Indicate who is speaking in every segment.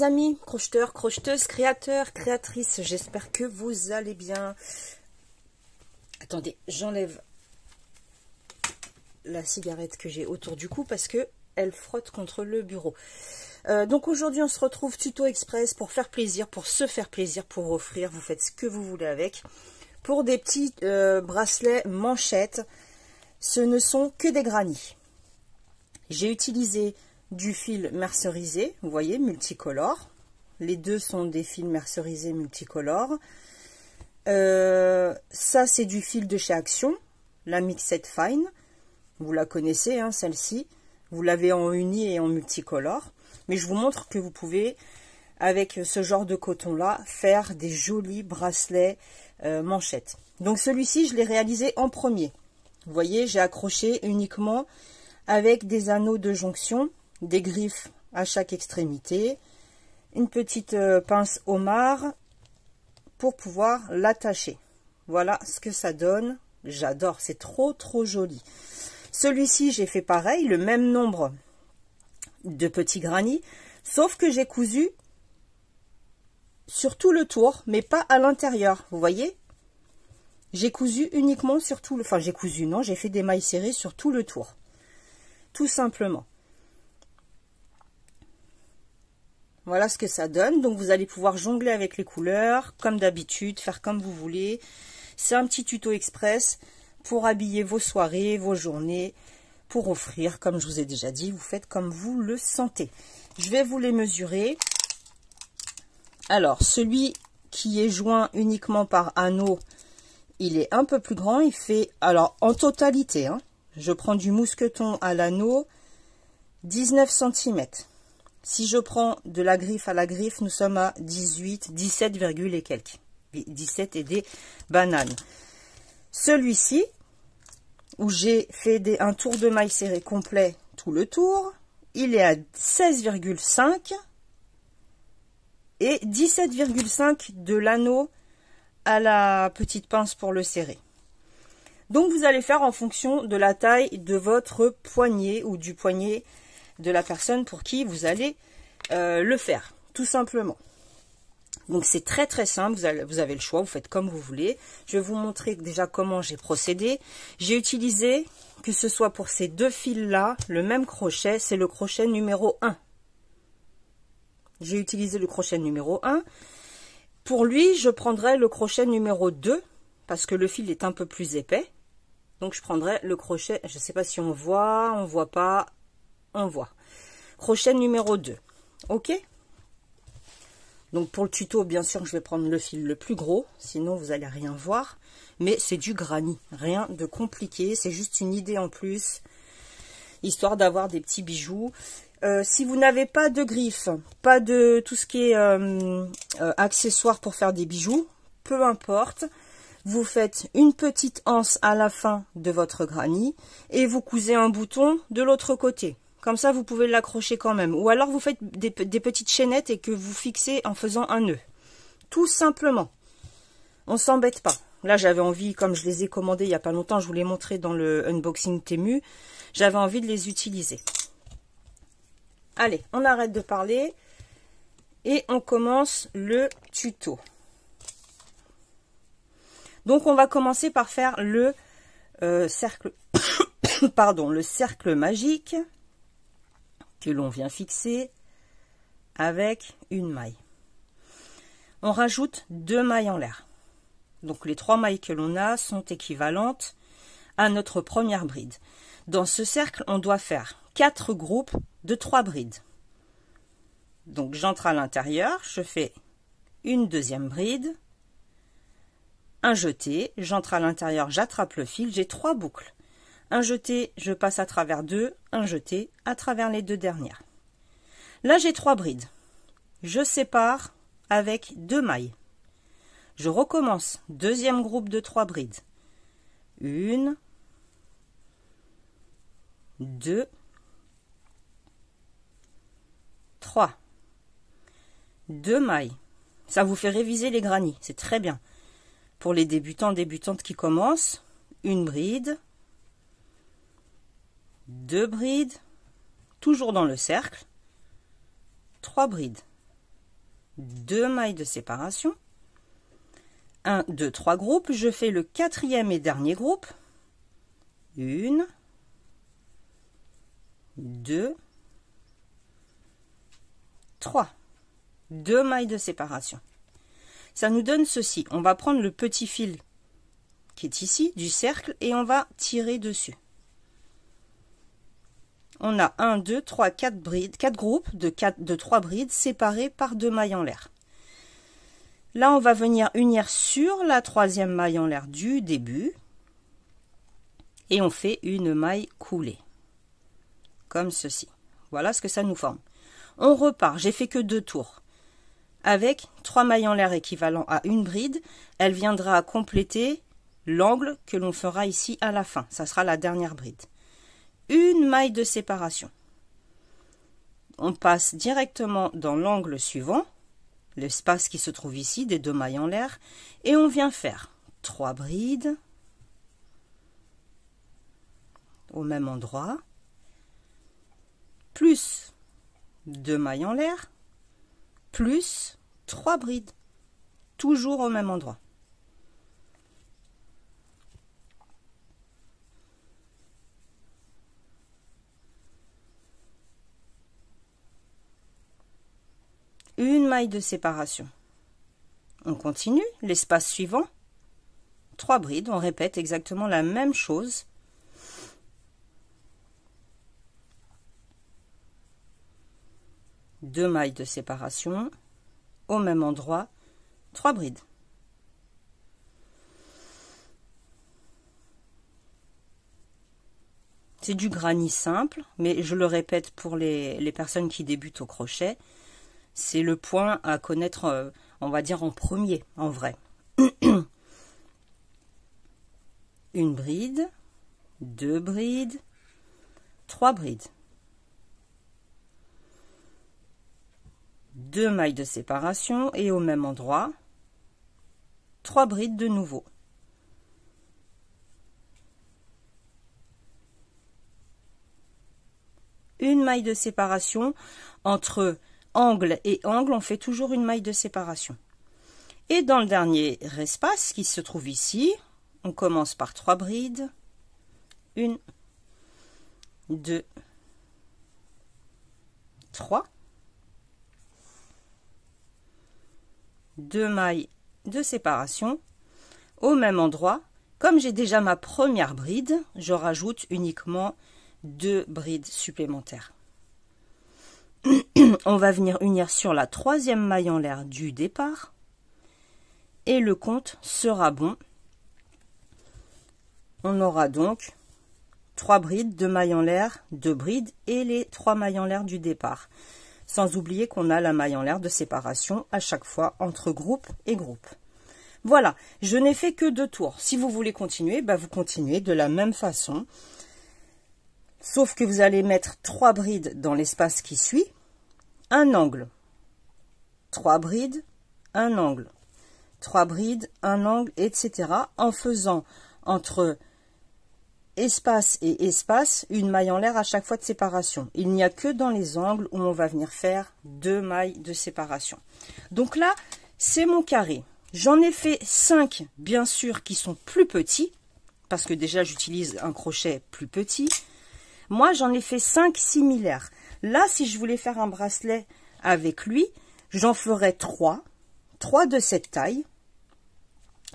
Speaker 1: chers amis, crocheteurs, crocheteuses, créateurs, créatrices, j'espère que vous allez bien. Attendez, j'enlève la cigarette que j'ai autour du cou parce que elle frotte contre le bureau. Donc aujourd'hui on se retrouve tuto express pour faire plaisir, pour se faire plaisir, pour offrir, vous faites ce que vous voulez avec. Pour des petits bracelets manchettes, ce ne sont que des granits. J'ai utilisé du fil mercerisé, vous voyez, multicolore. Les deux sont des fils mercerisés multicolores. Ça, c'est du fil de chez Action, la Mixed Fine. Vous la connaissez, hein, celle-ci. Vous l'avez en uni et en multicolore. Mais je vous montre que vous pouvez, avec ce genre de coton-là, faire des jolis bracelets manchettes. Donc celui-ci, je l'ai réalisé en premier. Vous voyez, j'ai accroché uniquement avec des anneaux de jonction, des griffes à chaque extrémité, une petite pince homard pour pouvoir l'attacher. Voilà ce que ça donne. J'adore, c'est trop joli. Celui-ci, j'ai fait pareil, le même nombre de petits granits, sauf que j'ai cousu sur tout le tour, mais pas à l'intérieur. Vous voyez, j'ai cousu uniquement sur tout le... Enfin, j'ai cousu, non, j'ai fait des mailles serrées sur tout le tour. Tout simplement. Voilà ce que ça donne. Donc, vous allez pouvoir jongler avec les couleurs, comme d'habitude, faire comme vous voulez. C'est un petit tuto express pour habiller vos soirées, vos journées, pour offrir, comme je vous ai déjà dit, vous faites comme vous le sentez. Je vais vous les mesurer. Alors, celui qui est joint uniquement par anneau, il est un peu plus grand. Il fait, alors, en totalité, hein, je prends du mousqueton à l'anneau, 19 cm. Si je prends de la griffe à la griffe, nous sommes à 18, 17, et quelques. 17 et des bananes. Celui-ci, où j'ai fait un tour de maille serré complet tout le tour, il est à 16,5 et 17,5 de l'anneau à la petite pince pour le serrer. Donc vous allez faire en fonction de la taille de votre poignet ou du poignet de la personne pour qui vous allez le faire, tout simplement. Donc c'est très simple, vous avez le choix, vous faites comme vous voulez. Je vais vous montrer déjà comment j'ai procédé. J'ai utilisé, que ce soit pour ces deux fils-là, le même crochet, c'est le crochet numéro 1. J'ai utilisé le crochet numéro 1. Pour lui, je prendrai le crochet numéro 2, parce que le fil est un peu plus épais. Donc je prendrai le crochet, je ne sais pas si on voit pas, on voit. Crochet numéro 2, ok? Donc pour le tuto, bien sûr, je vais prendre le fil le plus gros, sinon vous n'allez rien voir. Mais c'est du granit, rien de compliqué, c'est juste une idée en plus, histoire d'avoir des petits bijoux. Si vous n'avez pas de griffes, pas de tout ce qui est accessoires pour faire des bijoux, peu importe, vous faites une petite anse à la fin de votre granit et vous cousez un bouton de l'autre côté. Comme ça, vous pouvez l'accrocher quand même. Ou alors, vous faites des petites chaînettes et que vous fixez en faisant un nœud. Tout simplement. On ne s'embête pas. Là, j'avais envie, comme je les ai commandés il n'y a pas longtemps, je vous l'ai montré dans le unboxing Temu, j'avais envie de les utiliser. Allez, on arrête de parler et on commence le tuto. Donc, on va commencer par faire le cercle, pardon, le cercle magique que l'on vient fixer avec une maille. On rajoute 2 mailles en l'air. Donc les 3 mailles que l'on a sont équivalentes à notre première bride. Dans ce cercle, on doit faire 4 groupes de 3 brides. Donc j'entre à l'intérieur, je fais une deuxième bride, un jeté, j'entre à l'intérieur, j'attrape le fil, j'ai 3 boucles. Un jeté, je passe à travers 2, un jeté à travers les 2 dernières. Là, j'ai 3 brides. Je sépare avec 2 mailles. Je recommence, deuxième groupe de 3 brides. 1, 2, 3. 2 mailles. Ça vous fait réviser les granits, c'est très bien. Pour les débutants, débutantes qui commencent, une bride, 2 brides, toujours dans le cercle, 3 brides, 2 mailles de séparation. 1, 2, 3 groupes. Je fais le quatrième et dernier groupe. 1, 2, 3. 2 mailles de séparation. Ça nous donne ceci. On va prendre le petit fil qui est ici, du cercle, et on va tirer dessus. On a 1, 2, 3, 4 brides, 4 groupes de 3 brides séparés par 2 mailles en l'air. Là, on va venir unir sur la troisième maille en l'air du début et on fait une maille coulée, comme ceci. Voilà ce que ça nous forme. On repart, j'ai fait que 2 tours. Avec 3 mailles en l'air équivalent à une bride, elle viendra compléter l'angle que l'on fera ici à la fin. Ça sera la dernière bride. Une maille de séparation. On passe directement dans l'angle suivant, l'espace qui se trouve ici, des 2 mailles en l'air, et on vient faire 3 brides au même endroit, plus 2 mailles en l'air, plus 3 brides, toujours au même endroit. Une maille de séparation. On continue, l'espace suivant, 3 brides, on répète exactement la même chose. Deux mailles de séparation, au même endroit, 3 brides. C'est du granit simple, mais je le répète pour les personnes qui débutent au crochet, c'est le point à connaître, on va dire, en premier, en vrai. Une bride, 2 brides, 3 brides. 2 mailles de séparation et au même endroit, 3 brides de nouveau. Une maille de séparation entre angle et angle, on fait toujours une maille de séparation. Et dans le dernier espace qui se trouve ici, on commence par 3 brides. 1, 2, 3. 2 mailles de séparation au même endroit. Comme j'ai déjà ma première bride, je rajoute uniquement 2 brides supplémentaires. On va venir unir sur la troisième maille en l'air du départ et le compte sera bon. On aura donc 3 brides, 2 mailles en l'air, 2 brides et les 3 mailles en l'air du départ. Sans oublier qu'on a la maille en l'air de séparation à chaque fois entre groupe et groupe. Voilà, je n'ai fait que 2 tours. Si vous voulez continuer, vous continuez de la même façon. Sauf que vous allez mettre 3 brides dans l'espace qui suit, un angle, 3 brides, un angle, 3 brides, un angle, etc. en faisant entre espace et espace une maille en l'air à chaque fois de séparation. Il n'y a que dans les angles où on va venir faire 2 mailles de séparation. Donc là, c'est mon carré. J'en ai fait 5, bien sûr, qui sont plus petits, parce que déjà j'utilise un crochet plus petit. Moi, j'en ai fait 5 similaires. Là, si je voulais faire un bracelet avec lui, j'en ferais 3 de cette taille,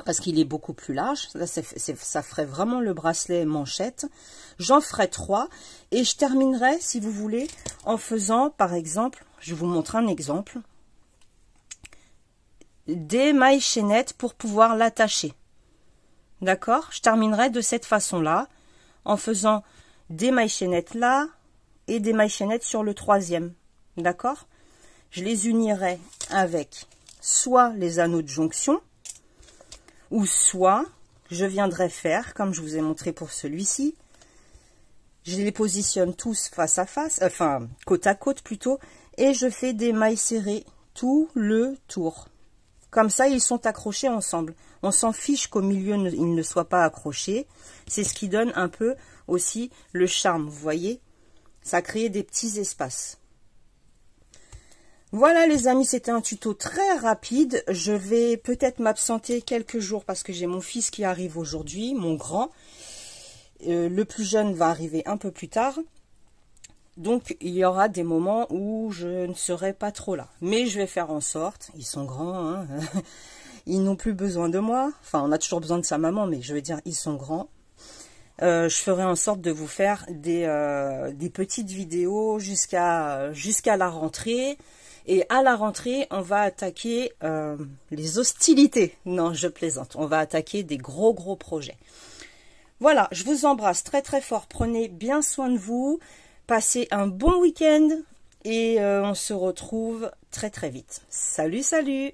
Speaker 1: parce qu'il est beaucoup plus large. Là, ça ferait vraiment le bracelet manchette. J'en ferai 3 et je terminerai, si vous voulez, en faisant, par exemple, je vous montre un exemple, des mailles chaînettes pour pouvoir l'attacher. D'accord? Je terminerai de cette façon-là, en faisant des mailles chaînettes là et des mailles chaînettes sur le troisième. D'accord? Je les unirai avec soit les anneaux de jonction, ou soit je viendrai faire, comme je vous ai montré pour celui-ci, je les positionne tous face à face, enfin côte à côte plutôt, et je fais des mailles serrées tout le tour. Comme ça, ils sont accrochés ensemble. On s'en fiche qu'au milieu, ils ne soient pas accrochés. C'est ce qui donne un peu aussi le charme, vous voyez. Ça crée des petits espaces. Voilà les amis, c'était un tuto très rapide. Je vais peut-être m'absenter quelques jours parce que j'ai mon fils qui arrive aujourd'hui, mon grand. Le plus jeune va arriver un peu plus tard. Donc il y aura des moments où je ne serai pas trop là. Mais je vais faire en sorte, ils sont grands, hein, ils n'ont plus besoin de moi. Enfin, on a toujours besoin de sa maman, mais je veux dire, ils sont grands. Je ferai en sorte de vous faire des petites vidéos jusqu'à la rentrée. Et à la rentrée, on va attaquer les hostilités. Non, je plaisante. On va attaquer des gros projets. Voilà, je vous embrasse très très fort. Prenez bien soin de vous. Passez un bon week-end. Et on se retrouve très très vite. Salut, salut!